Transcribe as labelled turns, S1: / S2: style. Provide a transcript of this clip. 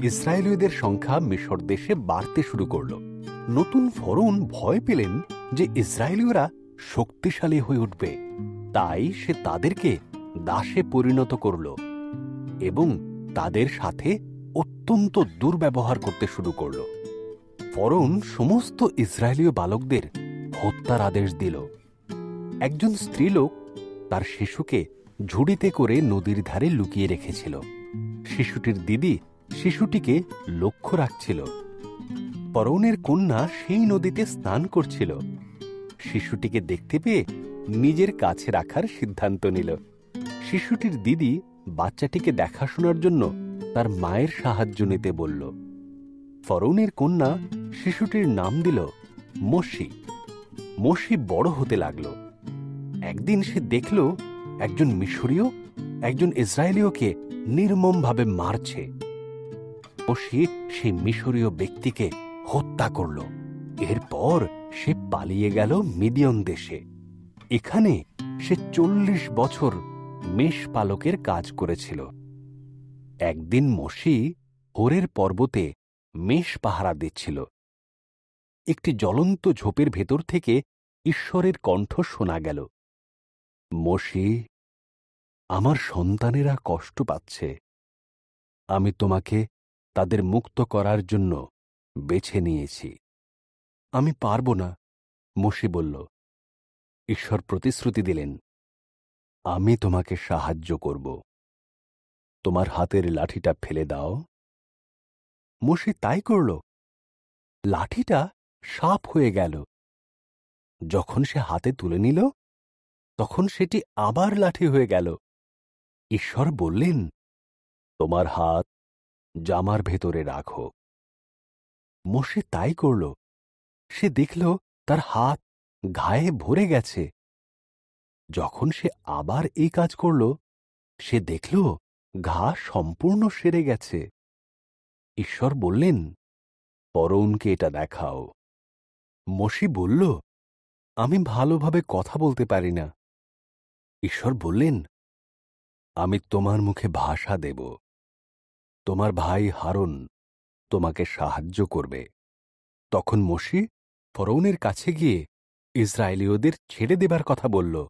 S1: ইসরায়েলীয়দের সংখ্যা মিশর দেশে বাড়তে শুরু করল। নতুন ফরৌন ভয় পেলেন যে ইসরায়েলীয়রা শক্তিশালী হয়ে উঠবে, তাই সে তাদেরকে দাসে পরিণত করল এবং তাদের সাথে অত্যন্ত দুর্ব্যবহার করতে শুরু করল। ফরৌন সমস্ত ইসরায়েলীয় বালকদের হত্যার আদেশ দিল। একজন স্ত্রীলোক তার শিশুকে ঝুড়িতে করে নদীর ধারে লুকিয়ে রেখেছিল। শিশুটির দিদি শিশুটিকে লক্ষ্য রাখছিল। ফরৌনের কন্যা সেই নদীতে স্নান করছিল। শিশুটিকে দেখতে পেয়ে নিজের কাছে রাখার সিদ্ধান্ত নিল। শিশুটির দিদি বাচ্চাটিকে দেখাশোনার জন্য তার মায়ের সাহায্য নিতে বলল। ফরৌনের কন্যা শিশুটির নাম দিল মোশি। মোশি বড় হতে লাগল। একদিন সে দেখল একজন মিশরীয় একজন ইসরায়েলীয়কে নির্মমভাবে মারছে। মোশি সেই মিশরীয় ব্যক্তিকে হত্যা করল। এরপর সে পালিয়ে গেল মিদিয়ন দেশে। এখানে সে 40 বছর মেষপালকের কাজ করেছিল। একদিন মোশি হোরের পর্বতে মেষ পাহারা দিচ্ছিল। একটি জ্বলন্ত ঝোপের ভেতর থেকে ঈশ্বরের কণ্ঠ শোনা গেল, মোশি, আমার সন্তানেরা কষ্ট পাচ্ছে। আমি তোমাকে তাদের মুক্ত করার জন্য বেছে নিয়েছি। আমি পারব না, মোশি বলল। ঈশ্বর প্রতিশ্রুতি দিলেন, আমি তোমাকে সাহায্য করব। তোমার হাতের লাঠিটা ফেলে দাও। মোশি তাই করল। লাঠিটা সাপ হয়ে গেল। যখন সে হাতে তুলে নিল, তখন সেটি আবার লাঠি হয়ে গেল। ঈশ্বর বললেন, তোমার হাত জামার ভেতরে রাখো। মোশে তাই করল। সে দেখল তার হাত ঘায়ে ভরে গেছে। যখন সে আবার এই কাজ করল, সে দেখল ঘা সম্পূর্ণ সেরে গেছে। ঈশ্বর বললেন, ফরৌনকে এটা দেখাও। মোশে বলল, আমি ভালোভাবে কথা বলতে পারি না। ঈশ্বর বললেন, আমি তোমার মুখে ভাষা দেব। তোমার ভাই হারুন তোমাকে সাহায্য করবে। তখন মোশে ফরৌনের কাছে গিয়ে ইসরায়েলীয়দের ছেড়ে দেবার কথা বলল।